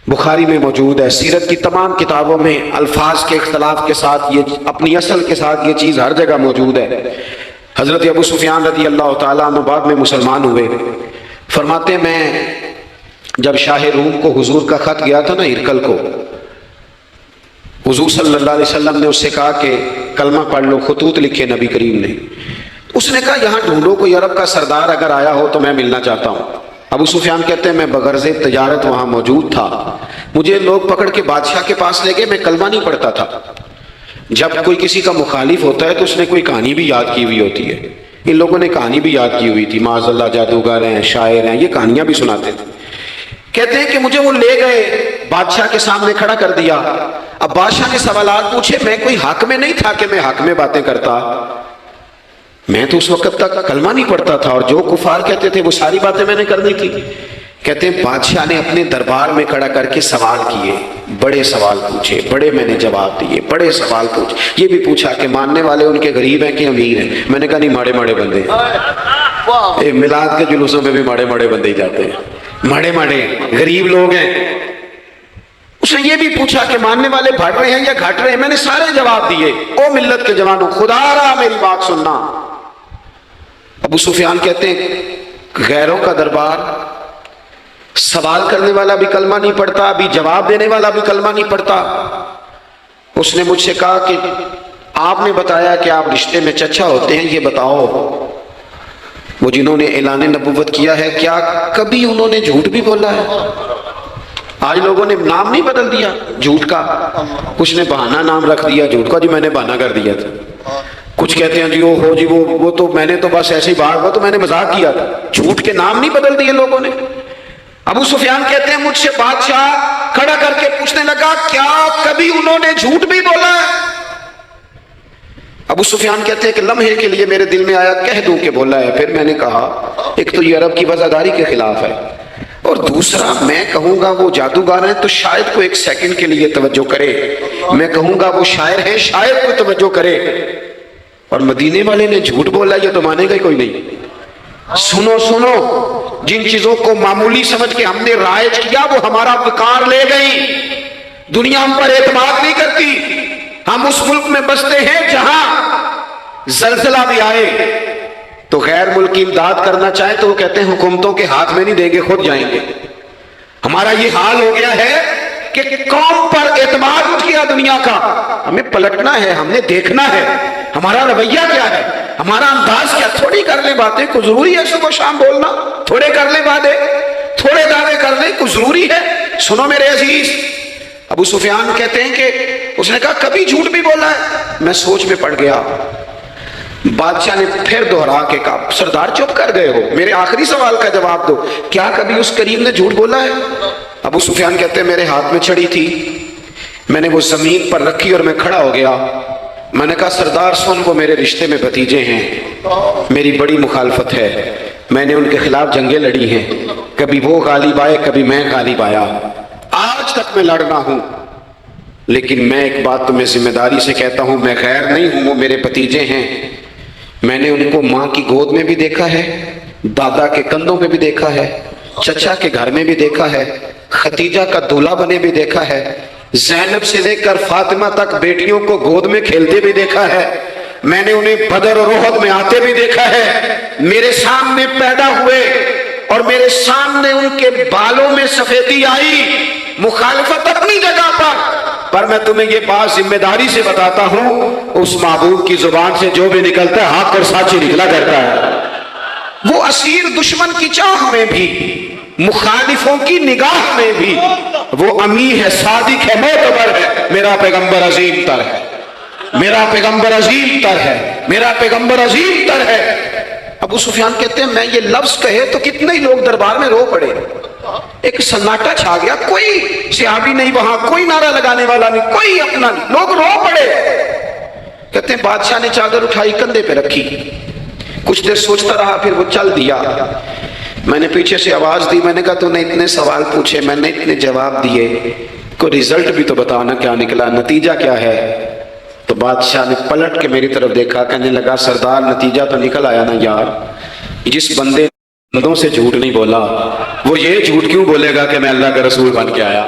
بخاری میں موجود ہے، سیرت کی تمام کتابوں میں الفاظ کے اختلاف کے ساتھ یہ اپنی اصل کے ساتھ یہ چیز ہر جگہ موجود ہے۔ حضرت ابو سفیان رضی اللہ تعالیٰ عنہ بعد میں مسلمان ہوئے، فرماتے ہیں میں جب شاہ روم کو حضور کا خط گیا تھا نا ہرقل کو، حضور صلی اللہ علیہ وسلم نے اس سے کہا کہ کلمہ پڑھ لو، خطوط لکھے نبی کریم نے۔ اس نے کہا یہاں ڈھونڈو کوئی عرب کا سردار اگر آیا ہو تو میں ملنا چاہتا ہوں۔ ابو سفیان کہتے ہیں میں بغرض تجارت وہاں موجود تھا، مجھے لوگ پکڑ کے بادشاہ کے پاس لے گئے، میں کلمہ نہیں پڑھتا تھا۔ جب کوئی کسی کا مخالف ہوتا ہے تو اس نے کوئی کہانی بھی یاد کی ہوئی ہوتی ہے، ان لوگوں نے کہانی بھی یاد کی ہوئی تھی، معاذ اللہ جادوگر ہیں، شاعر ہیں، یہ کہانیاں بھی سناتے تھے۔ کہتے ہیں کہ مجھے وہ لے گئے، بادشاہ کے سامنے کھڑا کر دیا۔ اب بادشاہ نے سوالات پوچھے، میں کوئی حق میں نہیں تھا کہ میں حق میں باتیں کرتا، میں تو اس وقت تک کلمہ نہیں پڑھتا تھا، اور جو کفار کہتے تھے وہ ساری باتیں میں نے کرنی تھی۔ کہتے ہیں بادشاہ نے اپنے دربار میں کھڑا کر کے سوال کیے، بڑے سوال پوچھے، بڑے میں نے جواب دیے، بڑے سوال پوچھے۔ یہ بھی پوچھا کہ ماننے والے ان کے غریب ہیں کہ امیر ہیں؟ میں نے کہا نہیں، ماڑے ماڑے بندے ہیں۔ میلاد کے جلوسوں میں بھی ماڑے ماڑے بندے ہی جاتے ہیں، ماڑے ماڑے غریب لوگ ہیں۔ اس نے یہ بھی پوچھا کہ ماننے والے بڑھ رہے ہیں یا گھٹ رہے ہیں؟ میں نے سارے جواب دیے۔ او ملت کے جوانوں، خدا را میری بات سننا۔ ابو سفیان کہتے ہیں غیروں کا دربار، سوال کرنے والا بھی کلمہ نہیں پڑھتا، ابھی جواب دینے والا بھی کلمہ نہیں پڑھتا۔ اس نے مجھ سے کہا کہ آپ نے بتایا کہ آپ رشتے میں چچا ہوتے ہیں، یہ بتاؤ وہ جنہوں نے اعلان نبوت کیا ہے کیا کبھی انہوں نے جھوٹ بھی بولا ہے؟ آج لوگوں نے نام نہیں بدل دیا جھوٹ کا، کچھ نے بہانہ نام رکھ دیا جھوٹ کا، جی میں نے بہانہ کر دیا تھا۔ کچھ کہتے ہیں جی وہ تو میں نے تو بس ایسے ہی بات، وہ تو میں نے مذاق کیا تھا۔ جھوٹ کے نام نہیں بدل دیے لوگوں نے۔ ابو سفیان کہتے ہیں مجھ سے بادشاہ کھڑا کر کے پوچھنے لگا کیا کبھی انہوں نے جھوٹ بھی بولا ہے؟ ابو سفیان کہتے ہیں کہ لمحے کے لیے میرے دل میں آیا کہہ دوں کہ بولا ہے۔ پھر میں نے کہا ایک تو یہ عرب کی وفاداری کے خلاف ہے، اور دوسرا میں کہوں گا وہ جادوگر ہیں تو شاید کو ایک سیکنڈ کے لیے توجہ کرے، میں کہوں گا وہ شاعر ہیں شاید کو توجہ کرے، اور مدینے والے نے جھوٹ بولا یہ تو مانے گا ہی کوئی نہیں۔ سنو سنو، جن چیزوں کو معمولی سمجھ کے ہم نے رائج کیا وہ ہمارا وقار لے گئی، دنیا ہم پر اعتماد نہیں کرتی۔ ہم اس ملک میں بستے ہیں جہاں زلزلہ بھی آئے تو غیر ملکی امداد کرنا چاہے تو وہ کہتے ہیں حکومتوں کے ہاتھ میں نہیں دیں گے، خود جائیں گے۔ ہمارا یہ حال ہو گیا ہے کہ قوم پر اعتماد اٹھ گیا دنیا کا، ہمیں پلٹنا ہے، ہم نے دیکھنا ہے ہمارا رویہ کیا ہے، ہمارا انداز کیا۔ تھوڑی کر لیں باتیں، کوئی ضروری ہے صبح شام بولنا؟ تھوڑے کر لیں باتیں، تھوڑے دعوے کر لیں، کوئی ضروری ہے؟ سنو میرے عزیز، ابو سفیان کہتے ہیں کہ اس نے کہا کبھی جھوٹ بھی بولا ہے؟ میں سوچ میں پڑ گیا۔ بادشاہ نے پھر دوہرا کے کہا سردار چپ کر گئے ہو، میرے آخری سوال کا جواب دو، کیا کبھی اس کریم نے جھوٹ بولا ہے؟ ابو سفیان کہتے ہیں میرے ہاتھ میں چھڑی تھی، میں نے وہ زمین پر رکھی اور میں کھڑا ہو گیا۔ میں نے کہا سردار سن، وہ میرے رشتے میں بھتیجے ہیں، میری بڑی مخالفت ہے، میں نے ان کے خلاف جنگیں لڑی ہیں، کبھی وہ غالب آئے کبھی میں غالب آیا، آج تک میں لڑنا ہوں، لیکن میں ایک بات تمہیں ذمہ داری سے کہتا ہوں، میں غیر نہیں ہوں، وہ میرے بھتیجے ہیں۔ میں نے ان کو ماں کی گود میں بھی دیکھا ہے، دادا کے کندھوں پہ بھی دیکھا ہے، چچا کے گھر میں بھی دیکھا ہے، ختیجہ کا دولہا بنے بھی دیکھا ہے، زینب سے لے کر فاطمہ تک بیٹیوں کو گود میں کھیلتے بھی دیکھا ہے، میں نے انہیں بدر اور احد میں آتے بھی دیکھا ہے، میرے سامنے پیدا ہوئے اور میرے سامنے ان کے بالوں میں سفیدی آئی، مخالفت اپنی جگہ پر میں تمہیں یہ بات ذمہ داری سے بتاتا ہوں، اس محبوب کی زبان سے جو بھی نکلتا ہے حق اور سچ نکلا کرتا ہے۔ وہ اسیر دشمن کی چاہ میں بھی، مخالفوں کی نگاہ میں بھی وہ امی ہے، صادق ہے، معتبر ہے، میرا پیغمبر عظیم تر ہے، میرا پیغمبر عظیم تر ہے، میرا پیغمبر عظیم تر ہے۔ ابو سفیان کہتے ہیں میں یہ لفظ کہے تو کتنے ہی لوگ دربار میں رو پڑے، ایک سناٹا چھا گیا، کوئی صحابی نہیں وہاں، کوئی نعرہ لگانے والا نہیں، کوئی اپنا نہیں، لوگ رو پڑے۔ کہتے ہیں بادشاہ نے چادر اٹھائی کندھے پہ رکھی، کچھ دیر سوچتا رہا، پھر وہ چل دیا۔ میں نے پیچھے سے آواز دی، میں نے کہا تو نے اتنے سوال پوچھے، میں نے اتنے جواب دیے، کوئی رزلٹ بھی تو بتاؤ نا، کیا نکلا، نتیجہ کیا ہے؟ تو بادشاہ نے پلٹ کے میری طرف دیکھا، کہنے لگا سردار نتیجہ تو نکل آیا نا یار، جس بندے بندوں سے جھوٹ نہیں بولا وہ یہ جھوٹ کیوں بولے گا کہ میں اللہ کا رسول بن کے آیا؟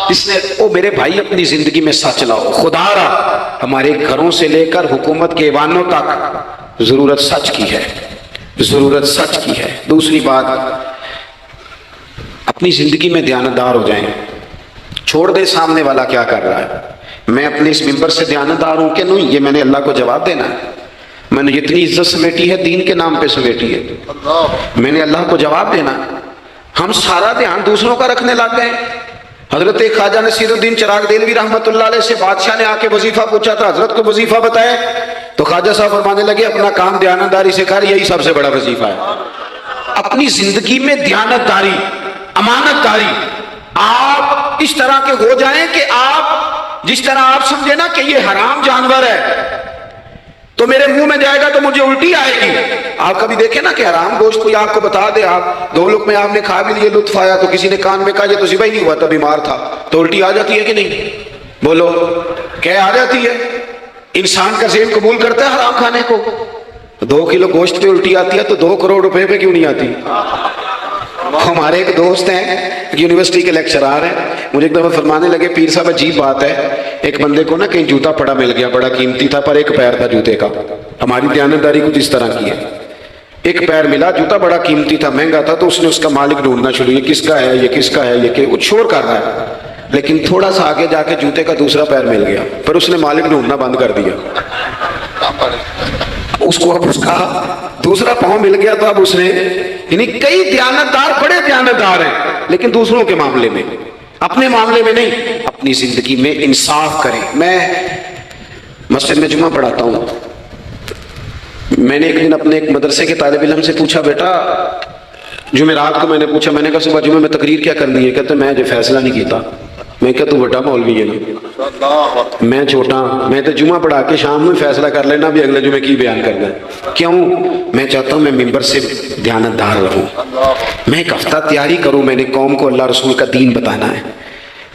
اس نے او میرے بھائی اپنی زندگی میں سچ لاؤ، خدا را ہمارے گھروں سے لے کر حکومت کے ایوانوں تک ضرورت سچ کی ہے، ضرورت سچ کی ہے۔ دوسری بات، اپنی زندگی میں دیانتدار ہو جائیں، چھوڑ دیں سامنے والا کیا کر رہا ہے۔ میں اپنے اس ممبر سے دیانتدار ہوں کہ نہیں، یہ میں نے اللہ کو جواب دینا ہے۔ میں نے جتنی عزت سمیٹی ہے دین کے نام پہ سمیٹی ہے، میں نے اللہ کو جواب دینا ہے۔ ہم سارا دھیان دوسروں کا رکھنے لگ گئے۔ حضرت خواجہ نصیر الدین چراغ دہلوی رحمۃ اللہ علیہ سے بادشاہ نے آ کے وظیفہ پوچھا تھا، حضرت کو وظیفہ بتائے تو خواجہ صاحب فرمانے لگے اپنا کام دیانتداری سے کر، یہی سب سے بڑا وظیفہ ہے۔ اپنی زندگی میں دیانتداری، امانت داری، آپ اس طرح کے ہو جائیں کہ آپ جس طرح آپ سمجھے نا کہ یہ حرام جانور ہے تو میرے منہ میں جائے گا تو مجھے الٹی آئے گی۔ آپ کبھی دیکھیں نا کہ حرام گوشت کوئی آپ کو بتا دے، آپ دو لقمے آپ نے کھا بھی لیے، لطف آیا، تو کسی نے کان میں کہا یہ تو ذبح ہی نہیں ہوا تھا، بیمار تھا، تو الٹی آ جاتی ہے کہ نہیں؟ بولو کیا آ جاتی ہے؟ انسان کا ذہن قبول کرتا ہے حرام کھانے کو؟ 2 کلو گوشت پہ الٹی آتی ہے تو 2 کروڑ روپے پہ کیوں نہیں آتی؟ ہمارے ایک دوست ہیں یونیورسٹی کے لیکچرار ہیں، مجھے ایک دفعہ فرمانے لگے پیر صاحب عجیب بات ہے، ایک بندے کو نا کہیں جوتا پڑا مل گیا، بڑا قیمتی تھا پر ایک پیر تھا جوتے کا۔ ہماری دیانتداری کچھ اس طرح کی ہے، ایک پیر ملا، جوتا بڑا قیمتی تھا، مہنگا تھا، تو اس نے اس کا مالک ڈھونڈنا شروع، یہ کس کا ہے، یہ کس کا ہے، یہ کہ وہ شور کر رہا ہے، لیکن تھوڑا سا آگے جا کے جوتے کا دوسرا پیر مل گیا، پر اس نے مالک ڈھونڈنا بند کر دیا۔ اس کو اب اس کا دوسرا پاؤں مل گیا تو اب اس نے، یعنی کئی دیانتدار بڑے دیانتدار ہیں لیکن دوسروں کے معاملے میں، اپنے معاملے میں نہیں۔ اپنی زندگی میں انصاف کریں۔ میں مسجد میں جمعہ پڑھاتا ہوں، میں نے ایک دن اپنے ایک مدرسے کے طالب علم سے پوچھا، بیٹا جمعرات کو میں نے پوچھا، میں نے کہا صبح جمعہ میں تقریر کیا کرنی ہے؟ کہتے میں جو فیصلہ نہیں کیتا۔ میں کہا تو بڑا مولوی ہے نا، میں چھوٹا، میں تو جمعہ پڑھا کے شام میں فیصلہ کر لینا بھی اگلے جمعے کی بیان کرنا ہے۔ کیوں؟ میں چاہتا ہوں میں ممبر سے دیانتدار رہوں، میں ایک ہفتہ تیاری کروں، میں نے قوم کو اللہ رسول کا دین بتانا ہے۔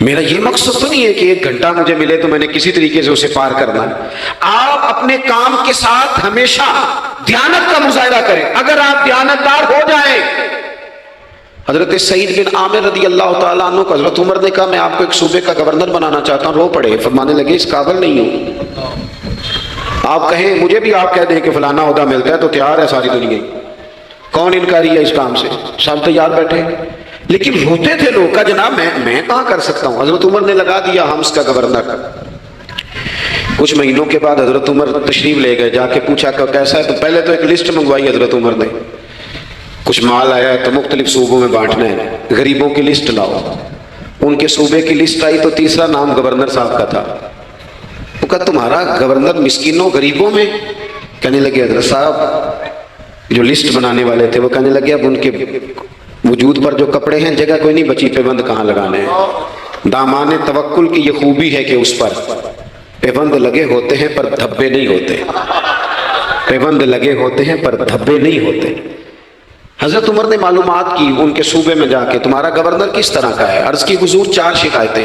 میرا یہ مقصد تو نہیں ہے کہ 1 گھنٹہ مجھے ملے تو میں نے کسی طریقے سے اسے پار کرنا ہے۔ آپ اپنے کام کے ساتھ ہمیشہ دیانت کا مظاہرہ کریں۔ اگر آپ دیانتدار ہو جائیں، حضرت سعید بن عامر رضی اللہ تعالیٰ عنہ کو حضرت عمر نے کہا میں آپ کو ایک صوبے کا گورنر بنانا چاہتا ہوں، رو پڑے، فرمانے لگے اس قابل نہیں ہوں۔ آپ کہیں مجھے بھی آپ کہہ دیں کہ فلانا عہدہ ملتا ہے تو تیار ہے ساری دنیا، کون انکاری ہے اس کام سے؟ سب تیار بیٹھے، لیکن روتے تھے لوگ، کہا جناب میں کہاں کر سکتا ہوں۔ حضرت عمر نے لگا دیا حمص کا گورنر۔ کچھ مہینوں کے بعد حضرت عمر تشریف لے گئے، جا کے پوچھا کہ کیسا ہے، تو پہلے تو ایک لسٹ منگوائی حضرت عمر نے، کچھ مال آیا ہے تو مختلف صوبوں میں بانٹنا ہے، غریبوں کی لسٹ لاؤ۔ ان کے صوبے کی لسٹ آئی تو تیسرا نام گورنر صاحب کا تھا۔ وہ کہا تمہارا گورنر مسکینوں غریبوں میں؟ کہنے لگے حضرت صاحب جو لسٹ بنانے والے تھے وہ کہنے لگے اب ان کے وجود پر جو کپڑے ہیں جگہ کوئی نہیں بچی، پیوند کہاں لگانے ہیں۔ دامان توکل کی یہ خوبی ہے کہ اس پر پیوند لگے ہوتے ہیں پر دھبے نہیں ہوتے، پیوند لگے ہوتے ہیں پر دھبے نہیں ہوتے۔ حضرت عمر نے معلومات کی ان کے صوبے میں جا کے تمہارا گورنر کس طرح کا ہے؟ عرض کی حضور 4 شکایتیں۔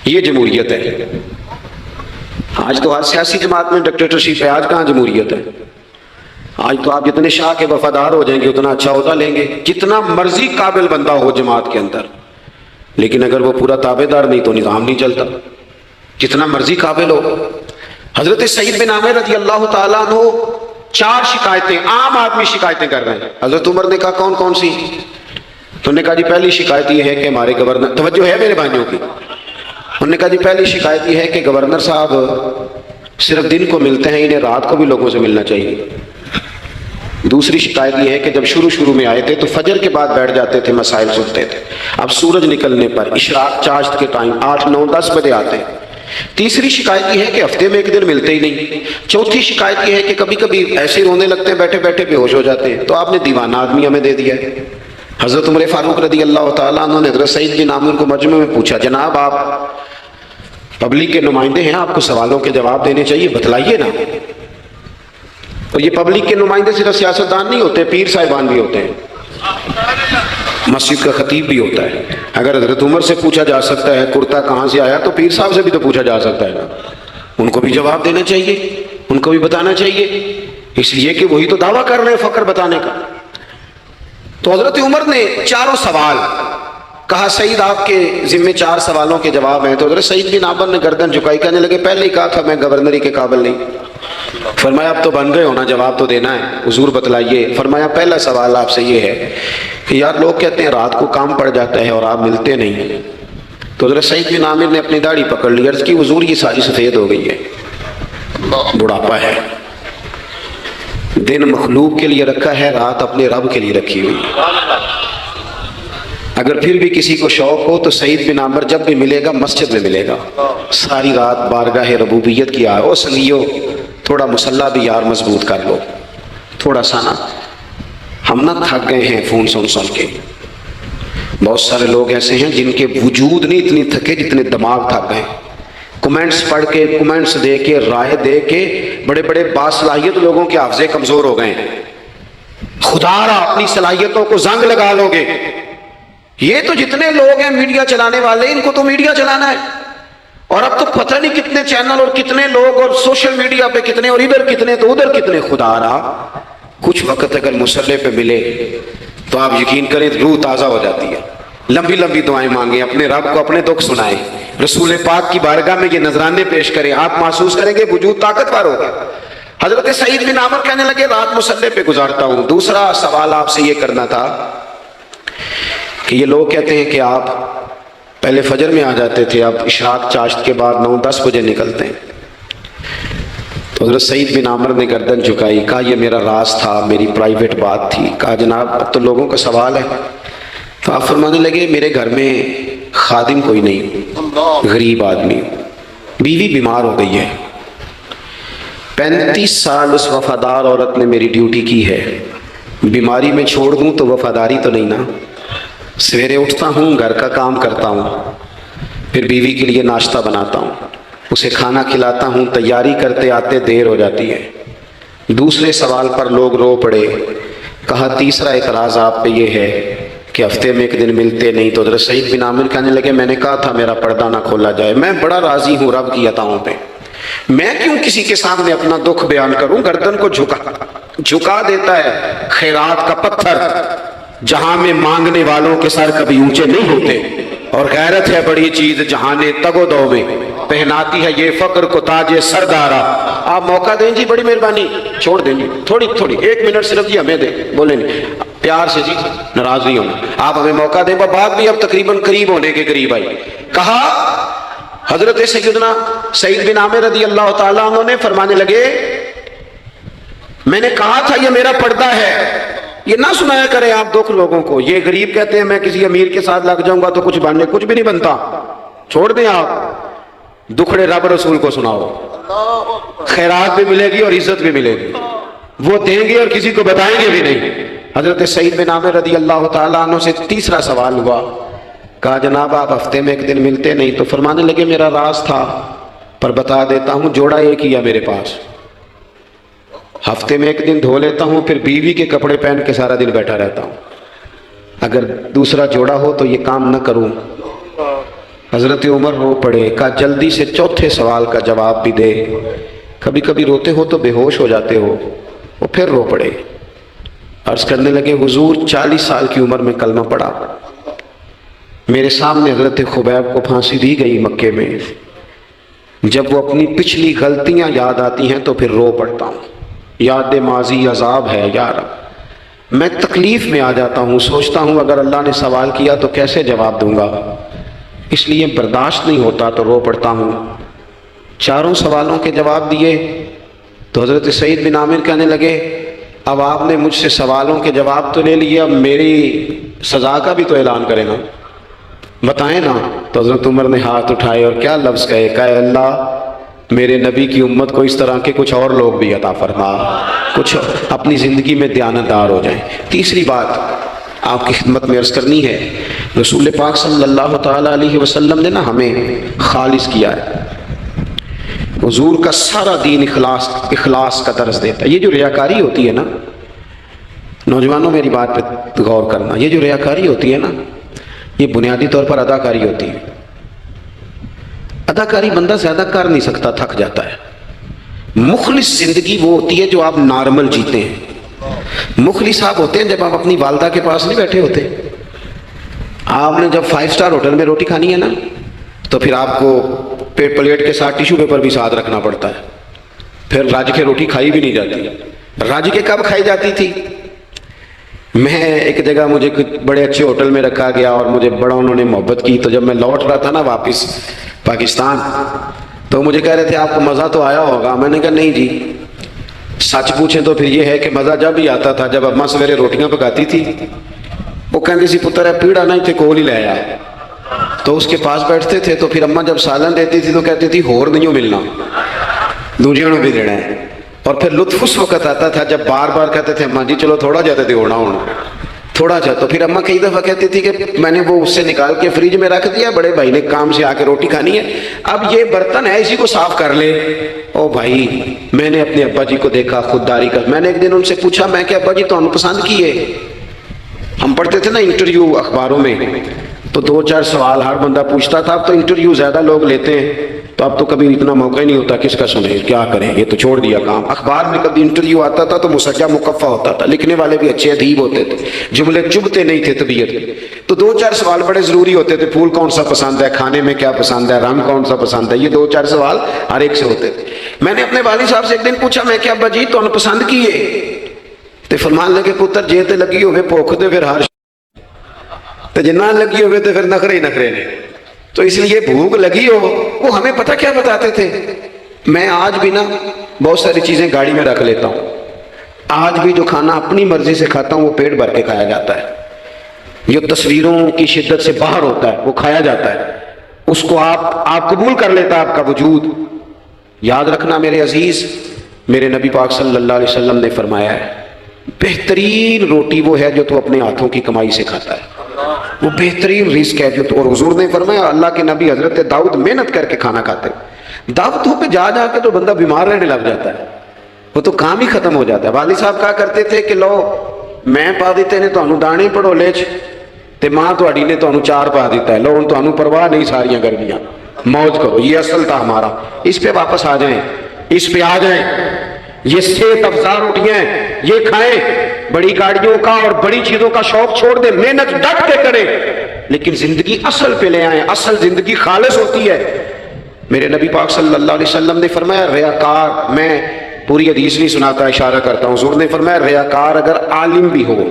یہ جمہوریت ہے؟ آج تو ہر سیاسی جماعت میں ڈکٹیٹرشپ ہے، آج کہاں جمہوریت ہے؟ آج تو آپ جتنے شاہ کے وفادار ہو جائیں گے اتنا اچھا عہدہ لیں گے، جتنا مرضی قابل بندہ ہو جماعت کے اندر، لیکن اگر وہ پورا تابع دار نہیں تو نظام نہیں چلتا، جتنا مرضی قابل ہو۔ حضرت سعید بن عامر رضی اللہ تعالیٰ عنہ 4 شکایتیں، عام آدمی شکایتیں کر رہے ہیں۔ حضرت عمر نے کہا کون کون سی؟ تو انہوں نے کہا جی پہلی شکایت یہ ہے کہ ہمارے گورنر، توجہ ہے میرے بھائیوں کی، انہوں نے کہا جی پہلی شکایت یہ ہے کہ گورنر صاحب صرف دن کو ملتے ہیں، انہیں رات کو بھی لوگوں سے ملنا چاہیے۔ دوسری شکایت یہ ہے کہ جب شروع میں آئے تھے تو فجر کے بعد بیٹھ جاتے تھے، مسائل سنتے تھے، اب سورج نکلنے پر اشراق چاشت کے ٹائم 8، 9، 10 بجے آتے ہیں۔ تیسری شکایت یہ ہے کہ ہفتے میں 1 دن ملتے ہی نہیں۔ چوتھی شکایت یہ ہے کہ کبھی کبھی ایسے رونے لگتے ہیں، بیٹھے بیٹھے بے ہوش ہو جاتے ہیں، تو آپ نے دیوانہ آدمی ہمیں دے دیا ہے۔ حضرت عمر فاروق رضی اللہ تعالیٰ عنہ نے حضرت سعید بن عامر کو مجمع میں پوچھا جناب آپ پبلک کے نمائندے ہیں، آپ کو سوالوں کے جواب دینے چاہیے، بتلائیے نا۔ اور یہ پبلک کے نمائندے صرف سیاستدان نہیں ہوتے، پیر صاحبان بھی ہوتے ہیں، مسجد کا خطیب بھی ہوتا ہے۔ اگر حضرت عمر سے پوچھا جا سکتا ہے کرتا کہاں سے آیا تو پیر صاحب سے بھی تو پوچھا جا سکتا ہے نا، ان کو بھی جواب دینا چاہیے، ان کو بھی بتانا چاہیے، اس لیے کہ وہی تو دعویٰ کر رہے ہیں فقر بتانے کا۔ تو حضرت عمر نے 4 سوال کہا سعید آپ کے ذمے 4 سوالوں کے جواب ہیں. تو حضرت سعید بن عامر نے گردن جھکائی, کہنے لگے پہلے ہی کہا تھا میں گورنری کے قابل نہیں. فرمایا اب تو بن گئے ہونا, جواب تو دینا ہے, حضور بتلائیے. فرمایا پہلا سوال آپ سے یہ ہے کہ یار لوگ کہتے ہیں رات کو کام پڑ جاتا ہے اور آپ ملتے نہیں. تو حضرت سعید بن عامر نے اپنی داڑھی پکڑ لی, عرض کی حضور یہ ساری سفید ہو گئی ہے, بڑھاپا ہے. دن مخلوق کے لیے رکھا ہے, رات اپنے رب کے لیے رکھی ہوئی. اگر پھر بھی کسی کو شوق ہو تو سعید بن عامر جب بھی ملے گا مسجد میں ملے گا. ساری رات بارگاہ ربوبیت کی او سنگیو, تھوڑا مسلح بھی یار مضبوط کر لو, تھوڑا سا نا. ہم نہ تھک گئے ہیں فون سن کے. بہت سارے لوگ ایسے ہیں جن کے وجود نہیں اتنی تھکے جتنے دماغ تھک گئے. کمنٹس پڑھ کے, کمنٹس دے کے, رائے دے کے بڑے بڑے باصلاحیت لوگوں کے حافظے کمزور ہو گئے ہیں. خدا را اپنی صلاحیتوں کو زنگ لگا لو گے. یہ تو جتنے لوگ ہیں میڈیا چلانے والے, ان کو تو میڈیا چلانا ہے. اور اب تو پتہ نہیں کتنے چینل اور کتنے لوگ اور سوشل میڈیا پہ کتنے, اور ادھر کتنے تو ادھر کتنے. خدا را کچھ وقت اگر مصلے پہ ملے تو آپ یقین کریں روح تازہ ہو جاتی ہے. لمبی لمبی دعائیں مانگیں, اپنے رب کو اپنے دکھ سنائیں, رسول پاک کی بارگاہ میں یہ نذرانے پیش کریں, آپ محسوس کریں گے وجود طاقتور ہوگا. حضرت سعید بن عامر کہنے لگے رات مصلے پہ گزارتا ہوں. دوسرا سوال آپ سے یہ کرنا تھا کہ یہ لوگ کہتے ہیں کہ آپ پہلے فجر میں آ جاتے تھے, اب اشراق چاشت کے بعد 9-10 بجے نکلتے ہیں. تو حضرت سعید بن عامر نے گردن جھکائی, کہا یہ میرا راز تھا, میری پرائیویٹ بات تھی. کہا جناب اب تو لوگوں کا سوال ہے. تو آپ فرمانے لگے میرے گھر میں خادم کوئی نہیں, غریب آدمی, بیوی بیمار ہو گئی ہے. 35 سال اس وفادار عورت نے میری ڈیوٹی کی ہے. بیماری میں چھوڑ دوں تو وفاداری تو نہیں نا. سویرے اٹھتا ہوں, گھر کا کام کرتا ہوں, پھر بیوی کے لیے ناشتہ بناتا ہوں, اسے کھانا کھلاتا ہوں, تیاری کرتے آتے دیر ہو جاتی ہے. دوسرے سوال پر لوگ رو پڑے. کہا تیسرا اعتراض آپ پہ یہ ہے کہ ہفتے میں 1 دن ملتے نہیں. تو حضرت سعید بن عامر کہنے لگے میں نے کہا تھا میرا پردہ نہ کھولا جائے. میں بڑا راضی ہوں رب کی عطاؤں پہ, میں کیوں کسی کے سامنے اپنا دکھ بیان کروں. گردن کو جھکا دیتا ہے خیرات کا پتھر, جہاں میں مانگنے والوں کے سر کبھی اونچے نہیں ہوتے. اور غیرت ہے بڑی چیز جہانے تگ و دو میں, پہناتی ہے یہ فقر کو تاج سردارا. آپ موقع دیں جی, بڑی مہربانی, چھوڑ دیں جی تھوڑی 1 منٹ صرف جی ہمیں دیں, بولیں نہیں پیار سے جی, ناراض نہیں ہونا, آپ ہمیں موقع دیں. بات بھی اب تقریباً قریب ہونے کے قریب آئی. کہا حضرت سیدنا سعید بن عامر رضی اللہ تعالیٰ عنہ نے فرمانے لگے میں نے کہا تھا یہ میرا پردہ ہے. یہ نہ سنایا کریں آپ دکھ لوگوں کو. یہ غریب کہتے ہیں میں کسی امیر کے ساتھ لگ جاؤں گا تو کچھ بھی نہیں بنتا. چھوڑ دیں آپ, دکھڑے رب رسول کو سناؤ, خیرات بھی ملے گی اور عزت بھی ملے گی. وہ دیں گے اور کسی کو بتائیں گے بھی نہیں. حضرت سعید بن عامر رضی اللہ تعالیٰ عنہ سے تیسرا سوال ہوا. کہا جناب آپ ہفتے میں 1 دن ملتے نہیں. تو فرمانے لگے میرا راز تھا پر بتا دیتا ہوں, جوڑا ایک ہی ہے میرے پاس. ہفتے میں 1 دن دھو لیتا ہوں, پھر بیوی کے کپڑے پہن کے سارا دن بیٹھا رہتا ہوں. اگر دوسرا جوڑا ہو تو یہ کام نہ کروں. حضرت عمر رو پڑے. کہا جلدی سے چوتھے سوال کا جواب بھی دے, کبھی کبھی روتے ہو تو بے ہوش ہو جاتے ہو. وہ پھر رو پڑے. عرض کرنے لگے حضور 40 سال کی عمر میں کلمہ پڑھا. میرے سامنے حضرت خبیب کو پھانسی دی گئی مکے میں. جب وہ اپنی پچھلی غلطیاں یاد آتی ہیں تو پھر رو پڑتا ہوں. یاد ماضی عذاب ہے یا رب. میں تکلیف میں آ جاتا ہوں, سوچتا ہوں اگر اللہ نے سوال کیا تو کیسے جواب دوں گا. اس لیے برداشت نہیں ہوتا تو رو پڑتا ہوں. 4 سوالوں کے جواب دیے تو حضرت سعید بن عامر کہنے لگے اب آپ نے مجھ سے سوالوں کے جواب تو لے لیے, اب میری سزا کا بھی تو اعلان کریں نا, بتائیں نا. تو حضرت عمر نے ہاتھ اٹھائے اور کیا لفظ کہے. کہا اللہ میرے نبی کی امت کو اس طرح کے کچھ اور لوگ بھی عطا فرما, کچھ اپنی زندگی میں دیانتدار ہو جائیں. تیسری بات آپ کی خدمت میں عرض کرنی ہے. رسول پاک صلی اللہ تعالیٰ علیہ وسلم نے نا ہمیں خالص کیا ہے. حضور کا سارا دین اخلاص کا درس دیتا ہے. یہ جو ریاکاری ہوتی ہے نا, نوجوانوں میری بات پہ غور کرنا, یہ جو ریاکاری ہوتی ہے نا یہ بنیادی طور پر اداکاری ہوتی ہے. اداکاری بندہ زیادہ کر نہیں سکتا, تھک جاتا ہے. مخلص زندگی وہ ہوتی ہے جو آپ نارمل جیتے ہیں. مخلص آپ ہوتے ہیں جب آپ اپنی والدہ کے پاس نہیں بیٹھے ہوتے, آپ نے جب 5 اسٹار ہوٹل میں روٹی کھانی ہے نا تو پھر آپ کو پلیٹ کے ساتھ ٹیشو پیپر بھی ساتھ رکھنا پڑتا ہے. پھر راج کے روٹی کھائی بھی نہیں جاتی. راج کے کب کھائی جاتی تھی؟ میں ایک جگہ مجھے بڑے اچھے ہوٹل میں رکھا گیا اور مجھے بڑا انہوں نے محبت کی. تو جب میں لوٹ رہا تھا نا واپس پاکستان تو مجھے کہہ رہے تھے آپ کو مزہ تو آیا ہوگا. میں نے کہا نہیں جی. سچ پوچھیں تو پھر یہ ہے کہ مزہ جب ہی آتا تھا جب اماں سویرے روٹیاں پکاتی تھی. وہ کہتی سی پتر ہے پیڑا نہیں تھے کول ہی لے آیا. تو اس کے پاس بیٹھتے تھے تو پھر اماں جب سالن دیتی تھی تو کہتی تھی ہور نہیں ملنا دوجیوں نے بھی دینا ہے. اور پھر لطف اس وقت آتا تھا جب بار بار کہتے تھے اماں جی چلو تھوڑا جاتے تھے ہونا تھوڑا جا. تو پھر اماں کئی دفعہ کہتی تھی کہ میں نے وہ اس سے نکال کے فریج میں رکھ دیا, بڑے بھائی نے کام سے آ کے روٹی کھانی ہے, اب یہ برتن ہے اسی کو صاف کر لے. او بھائی میں نے اپنے ابا جی کو دیکھا خودداری کر. میں نے ایک دن ان سے پوچھا میں کہ ابا جی تو ہم پسند کیے. ہم پڑھتے تھے نا انٹرویو اخباروں میں تو 2-4 سوال ہر بندہ پوچھتا تھا. اب تو انٹرویو زیادہ لوگ لیتے ہیں تو اب تو کبھی اتنا موقع ہی نہیں ہوتا کس کا سنے کیا کریں, یہ تو چھوڑ دیا کام. اخبار میں کبھی انٹرویو آتا تھا تو مسجع مکفہ ہوتا تھا, لکھنے والے بھی اچھے ادیب ہوتے تھے, جملے چبھتے نہیں تھے طبیعت. تو 2-4 سوال بڑے ضروری ہوتے تھے. پھول کون سا پسند ہے, کھانے میں کیا پسند ہے, رنگ کون سا پسند ہے, یہ 2-4 سوال ہر ایک سے ہوتے تھے. میں نے اپنے والد صاحب سے ایک دن پوچھا میں کہ ابا جی تو نے پسند کیے تے فرمان لگے پتر جے تے لگی ہوئے بھوک تے پھر ہر تے جنہ لگی ہوئے تے پھر نخرے ہی نخرے نے. تو اس لیے بھوک لگی ہو. وہ ہمیں پتہ کیا بتاتے تھے, میں آج بھی نا بہت ساری چیزیں گاڑی میں رکھ لیتا ہوں. آج بھی جو کھانا اپنی مرضی سے کھاتا ہوں وہ پیٹ بھر کے کھایا جاتا ہے. جو تصویروں کی شدت سے باہر ہوتا ہے وہ کھایا جاتا ہے. اس کو آپ قبول کر لیتا ہے آپ کا وجود. یاد رکھنا میرے عزیز, میرے نبی پاک صلی اللہ علیہ وسلم نے فرمایا ہے بہترین روٹی وہ ہے جو تو اپنے ہاتھوں کی کمائی سے کھاتا ہے. وہ بہترین رزق ہے جو تو. اور حضور نے فرمایا اللہ کے نبی حضرت داؤد محنت کر کے کھانا کھاتے. دعوتوں پہ جا جا کے تو بندہ بیمار رہنے لگ جاتا ہے, وہ تو کام ہی ختم ہو جاتا ہے. والد صاحب کہا کرتے تھے کہ لو میں پا دیتے نے تانوں دانے پڑولے چ تے ماں تہاڈی نے تانوں 4 پا دیتا ہے, لو ہن تانوں پرواہ نہیں ساریاں گرمیاں, موج کرو. یہ اصل تھا ہمارا. اس پہ واپس آ جائیں, اس پہ آ جائیں. یہ صحت افزا روٹیاں یہ کھائیں. بڑی گاڑیوں کا اور بڑی چیزوں کا شوق چھوڑ دیں, محنت ڈٹ کے کریں, لیکن زندگی اصل پہ لے آئیں. اصل زندگی خالص ہوتی ہے. میرے نبی پاک صلی اللہ علیہ وسلم نے فرمایا ریاکار, میں پوری حدیث نہیں سناتا اشارہ کرتا ہوں, حضور نے فرمایا ریاکار اگر عالم بھی ہو,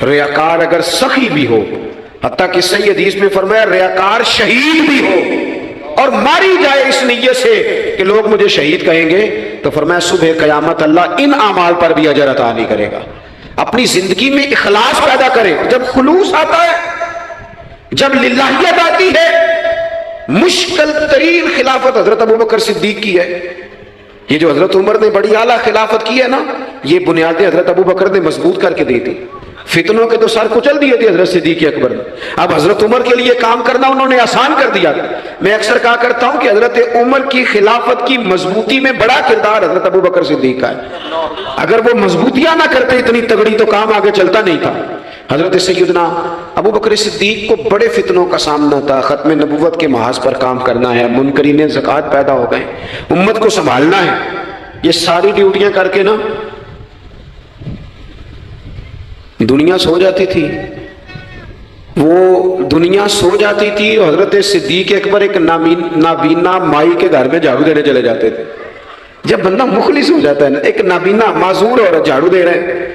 ریاکار اگر سخی بھی ہو, حتیٰ کہ صحیح حدیث میں فرمایا ریاکار شہید بھی ہو اور ماری جائے اس نیت سے کہ لوگ مجھے شہید کہیں گے, تو فرمایا صبح قیامت اللہ ان اعمال پر بھی اجر عطا نہیں کرے گا. اپنی زندگی میں اخلاص پیدا کرے. جب خلوص آتا ہے, جب للہیت آتی ہے, مشکل ترین خلافت حضرت ابوبکر صدیق کی ہے. یہ جو حضرت عمر نے بڑی اعلیٰ خلافت کی ہے نا, یہ بنیادیں حضرت ابوبکر نے مضبوط کر کے دی تھی. فتنوں کے تو سر کچل دیے تھے حضرت صدیق اکبر نے. اب حضرت عمر کے لیے کام کرنا انہوں نے آسان کر دیا. میں اکثر کہا کرتا ہوں کہ حضرت عمر کی خلافت کی مضبوطی میں بڑا کردار حضرت ابوبکر صدیق کا ہے. اگر وہ مضبوطیاں نہ کرتے اتنی تگڑی تو کام آگے چلتا نہیں تھا. حضرت سیدنا ابوبکر صدیق کو بڑے فتنوں کا سامنا تھا. ختم نبوت کے محاذ پر کام کرنا ہے, منکرین زکوٰۃ پیدا ہو گئے, امت کو سنبھالنا ہے. یہ ساری ڈیوٹیاں کر کے نا دنیا سو جاتی تھی. وہ دنیا سو جاتی تھی اور حضرت صدیق اکبر ایک نابینا مائی کے گھر میں جھاڑو دینے چلے جاتے تھے. جب بندہ مخلص ہو جاتا ہے نا, ایک نابینا معذور اور جھاڑو دے رہے ہیں,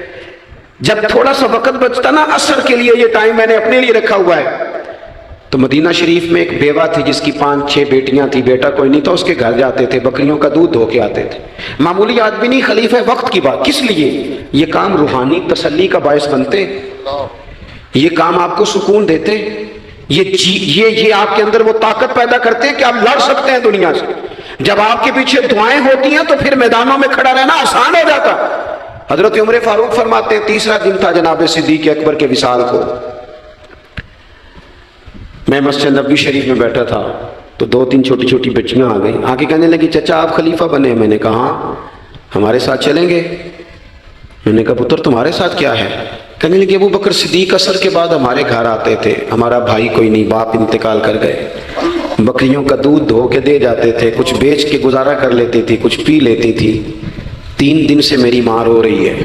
جب تھوڑا سا وقت بچتا نا عصر کے لیے, یہ ٹائم میں نے اپنے لیے رکھا ہوا ہے, تو مدینہ شریف میں ایک بیوہ تھی جس کی 5-6 بیٹیاں تھی, بیٹا کوئی نہیں تھا. اس کے گھر جاتے تھے, بکریوں کا دودھ دھو کے آتے تھے. معمولی آدمی نہیں, خلیفہ وقت کی بات. کس لیے یہ کام روحانی تسلی کا باعث بنتے, یہ کام آپ کو سکون دیتے, یہ آپ کے اندر وہ طاقت پیدا کرتے کہ آپ لڑ سکتے ہیں دنیا سے. جب آپ کے پیچھے دعائیں ہوتی ہیں تو پھر میدانوں میں کھڑا رہنا آسان ہو جاتا. حضرت عمر فاروق فرماتے ہیں 3را دن تھا جناب صدیق اکبر کے وصال کو. میں مسجد نبوی شریف میں بیٹھا تھا تو 2-3 چھوٹی چھوٹی بچیاں آ گئیں. آ کے کہنے لگی چچا آپ خلیفہ بنے. میں نے کہا ہمارے ساتھ چلیں گے. میں نے کہا پتر تمہارے ساتھ کیا ہے؟ کہنے لگے ابو بکر صدیق عصر کے بعد ہمارے گھر آتے تھے, ہمارا بھائی کوئی نہیں, باپ انتقال کر گئے, بکریوں کا دودھ دھو کے دے جاتے تھے, کچھ بیچ کے گزارا کر لیتی تھی, کچھ پی لیتی تھی. 3 دن سے میری ماں رو رہی ہے.